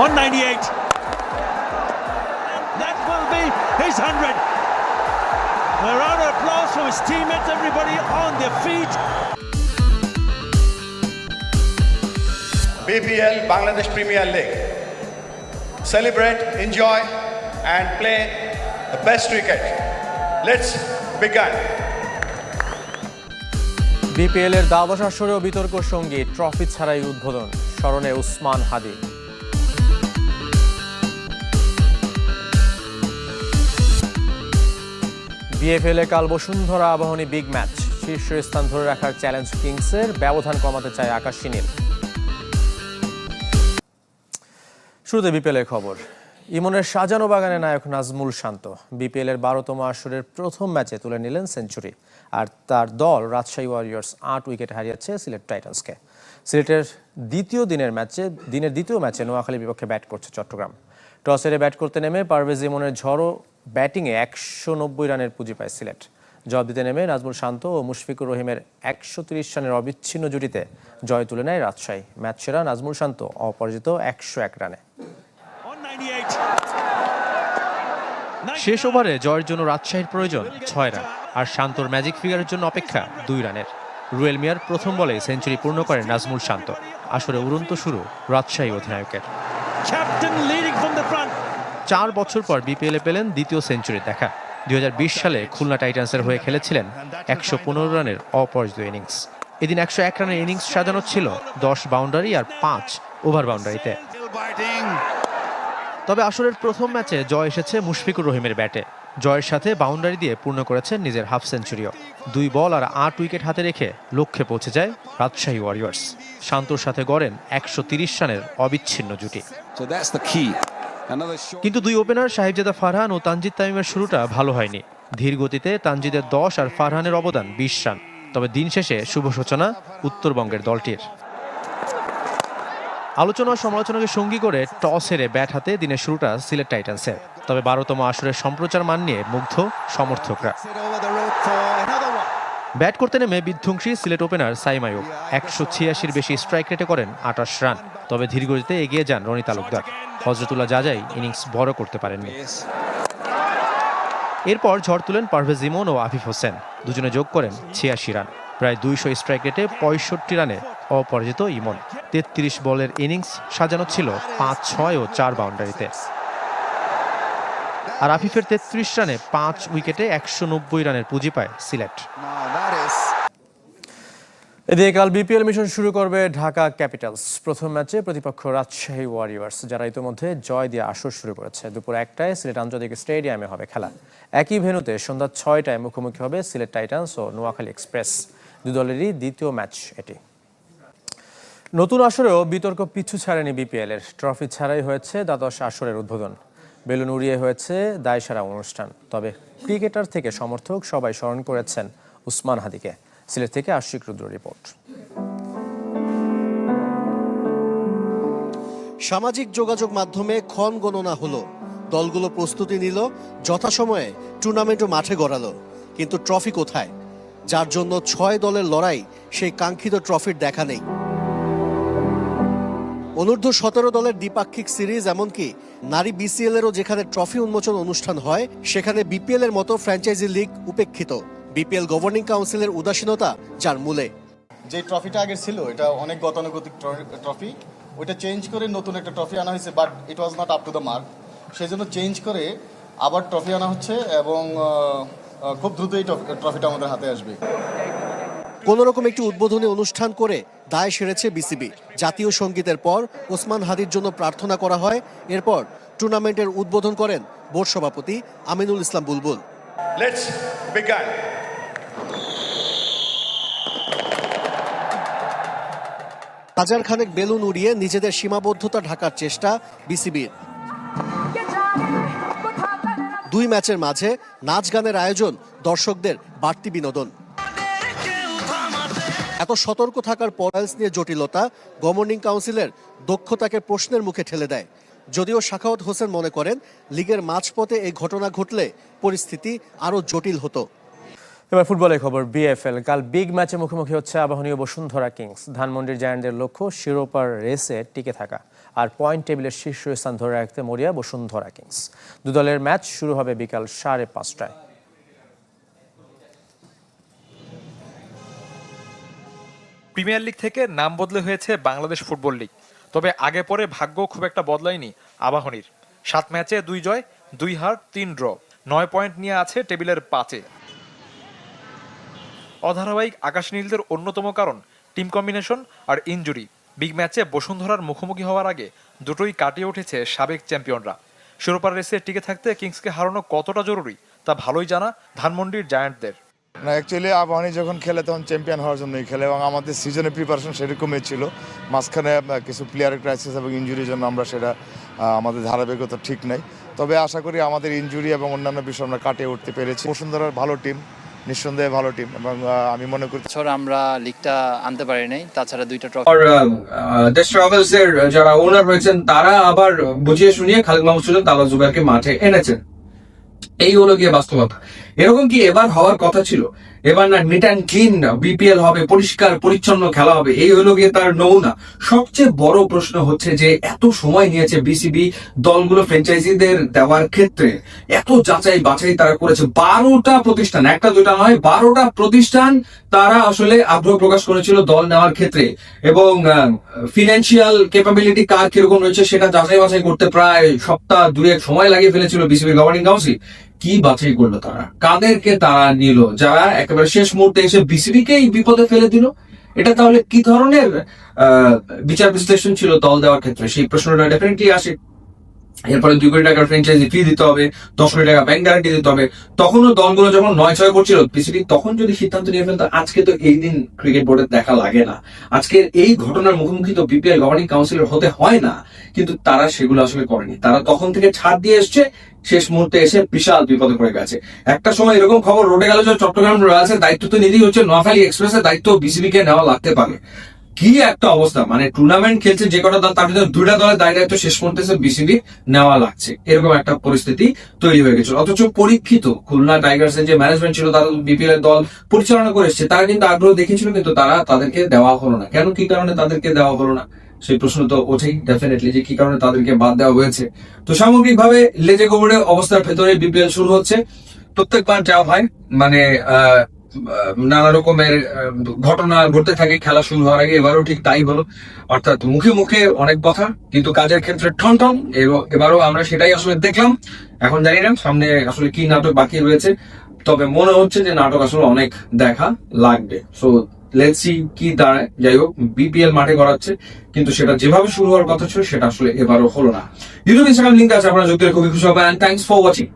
on 98. That will be his 100. A round of applause from his teammates, everybody on their feet. BPL Bangladesh Premier League. Celebrate, enjoy and play the best cricket. Let's begin. BPL এর দ্বাদশ আসরেও বিতর্ক সঙ্গী trophy ছাড়াই উদ্বোধন, স্মরণে উসমান হাদি। BFL এ কাল Bashundhara Abahani big match, শীর্ষস্থান ধরে রাখার চ্যালেঞ্জ কিংসের, ব্যবধান কমাতে চায় আকাশী নীল। শুরুতে বিপিএল এর খবর। ইমনের সাজানো বাগানে নায়ক নাজমুল শান্ত বিপিএল এর 12তম আসরের প্রথম ম্যাচে তুলে নিলেন সেঞ্চুরি, আর তার দল রাজশাহী ওয়ারিয়র্স 8 উইকেটে হারিয়েছে সিলেট টাইটান্সকে। সিলেটের দিনের দ্বিতীয় ম্যাচে নোয়াখালীর বিপক্ষে ব্যাট করছে চট্টগ্রাম। টস হেরে ব্যাট করতে নেমে পারভেজ ইমনের ঝড়ো ব্যাটিংয়ে 190 রানের পুঁজি পায় সিলেট। জবাব দিতে নেমে নাজমুল শান্ত ও মুশফিকুর রহিমের 130 রানের অবিচ্ছিন্ন জুটিতে জয় তুলে নেয় রাজশাহী। ম্যাচ সেরা নাজমুল শান্ত অপরাজিত 101 রানে। শেষ ওভারে জয়ের জন্য রাজশাহীর প্রয়োজন 6 রান, আর শান্তর ম্যাজিক ফিগারের জন্য অপেক্ষা 2 রানের। রুয়েল মিয়ার প্রথম বলে সেঞ্চুরি পূর্ণ করেন নাজমুল শান্ত। আসরে উড়ন্ত শুরু রাজশাহী অধিনায়কের। 4 বছর পর বিপিএলে পেলেন দ্বিতীয় সেঞ্চুরি দেখা। 2020 সালে খুলনা টাইটান্সের হয়ে খেলেছিলেন 115 রানের অপরাজিত ইনিংস। এদিন 101 রানের ইনিংস সাজানো ছিল 10 বাউন্ডারি আর 5 ওভার বাউন্ডারিতে। তবে আসরের প্রথম ম্যাচে জয় এসেছে মুশফিকুর রহিমের ব্যাটে। জয়ের সাথে বাউন্ডারি দিয়ে পূর্ণ করেছেন নিজের হাফ সেঞ্চুরিও। 2 বল আর 8 উইকেট হাতে রেখে লক্ষ্যে পৌঁছে যায় রাজশাহী ওয়ারিয়র্স। শান্তর সাথে গড়েন 130 রানের অবিচ্ছিন্ন জুটি। কিন্তু 2 ওপেনার সাহিবজাদা ফারহান ও তানজিদ তামিমের শুরুটা ভালো হয়নি। ধীর গতিতে তানজিদের 10 আর ফারহানের অবদান 20 রান। তবে দিন শেষে শুভ সূচনা উত্তরবঙ্গের দলটির। আলোচনা ও সমালোচনাকে সঙ্গী করে টস হেরে ব্যাট হাতে দিনের শুরুটা সিলেট টাইটান্সের। তবে 12তম আসরের সম্প্রচার মান নিয়ে মুগ্ধ সমর্থকরা। ব্যাট করতে নেমে বিধ্বংসী সিলেট ওপেনার সাইম আইয়ুব 186-র বেশি স্ট্রাইক রেটে করেন 28 রান। তবে ধীরগতিতে এগিয়ে যান রনি তালুকদার। হজরতুল্লাহ জাজাই ইনিংস বড় করতে পারেননি। এরপর ঝড় তুলেন পারভেজ ইমন ও আফিফ হোসেন, দুজনে যোগ করেন 86 রান। প্রায় 200 স্ট্রাইক রেটে 65 রানে অপরাজিত ইমন। 33 বলের ইনিংস সাজানো ছিল 5, 6 ও 4 বাউন্ডারিতে। আর আফিফের 33 রানে 5 উইকেটে 190 রানের পুঁজি পায় সিলেট। এদিকে কাল বিপিএল মিশন শুরু করবে ঢাকা ক্যাপিটালস। প্রথম ম্যাচে প্রতিপক্ষ রাজশাহী ওয়ারিয়র্স, যারা ইতিমধ্যে জয় দিয়ে আসর শুরু করেছে। দুপুর 1টায় সিলেট আন্তর্জাতিক স্টেডিয়ামে হবে খেলা। একই ভেন্যুতে সন্ধ্যা 6টায় মুখোমুখি হবে সিলেট টাইটান্স ও নোয়াখালী এক্সপ্রেস। দুই দলেরই দ্বিতীয় ম্যাচ এটি। নতুন আসরেও বিতর্ক পিছু ছাড়েনি বিপিএল এর। ট্রফি ছাড়াই হয়েছে দ্বাদশ আসরের উদ্বোধন। বেলুন উড়িয়ে হয়েছে দায়সারা অনুষ্ঠান। তবে ক্রিকেটার থেকে সমর্থক সবাই স্মরণ করেছেন উসমান হাদিকে। সিলেট থেকে আশিক রুদ্র রিপোর্ট। সামাজিক যোগাযোগ মাধ্যমে ক্ষণ গণনা হলো, দলগুলো প্রস্তুতি নিল, যথাসময়ে টুর্নামেন্টও মাঠে গড়ালো। কিন্তু ট্রফি কোথায়? যার জন্য 6 দলের লড়াই, সেই কাঙ্ক্ষিত ট্রফির দেখা নেই। অনূর্ধ্ব 17 দলের দ্বিপাক্ষিক সিরিজ, এমনকি নারী বিসিএল এরও যেখানে ট্রফি উন্মোচন অনুষ্ঠান হয়, সেখানে বিপিএল এর মতো ফ্র্যাঞ্চাইজি লিগ উপেক্ষিত। বিপিএল গভর্নিং কাউন্সিলের উদাসীনতা যার মূলে। যে ট্রফিটা আগে ছিল এটা অনেক গতানুগতিক ট্রফি, ওইটা চেঞ্জ করে নতুন একটা ট্রফি আনা হয়েছে, but it was not up to the mark. সেই জন্য চেঞ্জ করে আবার ট্রফি আনা হচ্ছে এবং খুব দ্রুত এই ট্রফিটা আমাদের হাতে আসবে। কোনোরকম একটি উদ্বোধনী অনুষ্ঠান করে দায় সেরেছে বিসিবি। জাতীয় সঙ্গীতের পর ওসমান হাদির জন্য প্রার্থনা করা হয়। এরপর টুর্নামেন্টের উদ্বোধন করেন বোর্ড সভাপতি আমিনুল ইসলাম বুলবুল। Let's begin. হাজার খানেক বেলুন উড়িয়ে নিজেদের সীমাবদ্ধতা ঢাকার চেষ্টা বিসিবির। 2 ম্যাচের মাঝে নাচ গানের আয়োজন, দর্শকদের বাড়তি বিনোদন। এত সতর্ক থাকার পর নিয়ে জটিলতা গভর্নিং কাউন্সিলের দক্ষতাকে প্রশ্নের মুখে ঠেলে দেয়। যদিও সাখাওয়াত হোসেন মনে করেন, লিগের মাঝপথে এই ঘটনা ঘটলে পরিস্থিতি আরও জটিল হতো। এবার ফুটবলের খবর। বিএফএল কাল বিগ ম্যাচে মুখোমুখি হচ্ছে আবাহনী ও বসুন্ধরা কিংস। ধানমন্ডির জায়ান্টদের লক্ষ্য শিরোপার রেসে টিকে থাকা। আর পয়েন্ট টেবিলের শীর্ষস্থান ধরে রাখতে মরিয়া বসুন্ধরা কিংস। দু দলের ম্যাচ শুরু হবে বিকাল 5:30টায়। প্রিমিয়ার লিগ থেকে নাম বদলে হয়েছে বাংলাদেশ ফুটবল লিগ। তবে আগে পরে ভাগ্য খুব একটা বদলায়নি আবাহনীর। 7 ম্যাচে 2 জয়, 2 হার, 3 ড্র, 9 পয়েন্ট নিয়ে আছে টেবিলের 5-এ। অধারাবাহিক আকাশ নীলদের অন্যতম কারণ টিম কম্বিনেশন আর ইনজুরি। বিগ ম্যাচে বসুন্ধরার মুখোমুখি হওয়ার আগে দুটোই কাটিয়ে উঠেছে সাবেক চ্যাম্পিয়নরা। শিরোপার রেসে টিকে থাকতে কিংসকে হারানো কতটা জরুরি তা ভালোই জানা ধানমন্ডির জায়ান্টদের। না, অ্যাকচুয়ালি আবাহনী যখন খেলে তখন চ্যাম্পিয়ন হওয়ার জন্যই খেলে এবং আমাদের সিজনের প্রিপারেশন সেরকমই ছিল। মাঝখানে কিছু প্লেয়ারের ক্রাইসিস এবং ইনজুরির জন্য আমরা সেটা আমাদের ধারাবাহিকতা ঠিক নাই। তবে আশা করি আমাদের ইনজুরি এবং অন্যান্য বিষয় আমরা কাটিয়ে উঠতে পেরেছি। বসুন্ধরার ভালো টিম, নিঃসন্দেহে ভালো টিম, এবং আমি মনে করি আমরা লিগটা আনতে পারি নাই। তাছাড়া 2টা ট্রফি দেশ ট্রাভেলসের যারা ওনার হয়েছেন তারা আবার বুঝিয়ে শুনিয়ে খালিদ মাহমুদ সুজন, তালা জুবাইরকে মাঠে এনেছেন। এই হলো গিয়ে বাস্তবতা। এরকম কি এবার হওয়ার কথা ছিল? এবার না নিট অ্যান্ড ক্লিন বিপিএল হবে, পরিষ্কার পরিচ্ছন্ন খেলা হবে, এই হলো গিয়ে তার নমুনা। সবচেয়ে বড় প্রশ্ন হচ্ছে যে এত সময় নিয়েছে বিসিবি দলগুলো ফ্র্যাঞ্চাইজিদের দেওয়ার ক্ষেত্রে। এত যাচাই বাছাই তারা করেছে। 12টা প্রতিষ্ঠান, একটা দুটা নয়, 12টা প্রতিষ্ঠান তারা আসলে আগ্রহ প্রকাশ করেছিল দল নেওয়ার ক্ষেত্রে, এবং ফিনান্সিয়াল ক্যাপাবিলিটি কার কিরকম রয়েছে সেটা যাচাই বাছাই করতে প্রায় সপ্তাহ 2-1 সময় লাগিয়ে ফেলেছিল বিসিবি গভর্নিং কাউন্সিল। কি বাছাই করলো তারা? কাদেরকে তারা নিল যারা একেবারে শেষ মুহূর্তে এসে বিসিবিকেই বিপদে ফেলে দিল? এটা তাহলে কি ধরনের বিচার বিশ্লেষণ ছিল দল দেওয়ার ক্ষেত্রে? সেই প্রশ্নটা ডেফিনেটলি আসে। এরপরে 2 কোটি টাকার ফ্র্যাঞ্চাইজি ফি দিতে হবে, 10 কোটি টাকা ব্যাংক গ্যারান্টি দিতে হবে। তখনও দলগুলো যখন 9-6 করছিল বিসিবি, তখন যদি সিদ্ধান্ত নিয়ে ফেলতো আজকে তো এই দিন ক্রিকেট বোর্ডের দেখা লাগে না। আজকের এই ঘটনার মুখোমুখি তো বিপিএল গভর্নিং কাউন্সিলের হতে হয় না, কিন্তু তারা সেগুলো আসলে করেনি। তারা তখন থেকে ছাড় দিয়ে এসছে, শেষ মুহূর্তে এসে বিশাল বিপদে পড়ে গেছে। একটা সময় এরকম খবর রোডে গেল যে চট্টগ্রাম রয়্যালসের দায়িত্ব তো নিতেই হচ্ছে, নোয়াখালী এক্সপ্রেসের দায়িত্ব বিসিবি কে নেওয়া লাগতে পারে। কি একটা অবস্থা! মানে টুর্নামেন্ট খেলছে যে কটা দল, তার ভিতরে 2টা দলের দায়িত্ব শেষ মুহূর্তে বিসিবি নেওয়া লাগছে, এরকম একটা পরিস্থিতি তৈরি হয়ে গেছিল। অথচ পরীক্ষিত খুলনা টাইগার্সের যে ম্যানেজমেন্ট ছিল, তারা বিপিএল এর দল পরিচালনা করে এসছে, তারা কিন্তু আগ্রহ দেখিয়েছিল, কিন্তু তাদেরকে দেওয়া হলো না। কেন, কি কারণে তাদেরকে দেওয়া হলো না সেই প্রশ্ন তো ওঠেই ডেফিনেটলি, যে কি কারণে তাদেরকে বাদ দেওয়া হয়েছে। তো সামগ্রিকভাবে লেজে গোবরের অবস্থার ভেতরে বিপিএল শুরু হচ্ছে। প্রত্যেকবার যা হয় মানে নানা রকমের ঘটনা ঘটতে থাকে খেলা শুরু হওয়ার আগে, এবারও ঠিক তাই হলো। অর্থাৎ মুখে মুখে অনেক কথা, কিন্তু কাজের ক্ষেত্রে ঠন ঠন। এবারও আমরা সেটাই আসলে দেখলাম। এখন জানি না সামনে আসলে কি নাটক বাকি রয়েছে, তবে মনে হচ্ছে যে নাটক আসলে অনেক দেখা লাগবে। সো লেটস সি কি দাঁড়ায়। যাই হোক, বিপিএল মাঠে গড়াচ্ছে, কিন্তু সেটা যেভাবে শুরু হওয়ার কথা ছিল সেটা আসলে এবারও হলো না। ইউটিউব ইনস্টাগ্রাম লিঙ্ক আছে, আপনারা যুক্ত হলে খুবই খুশি হবেন। Thanks for watching.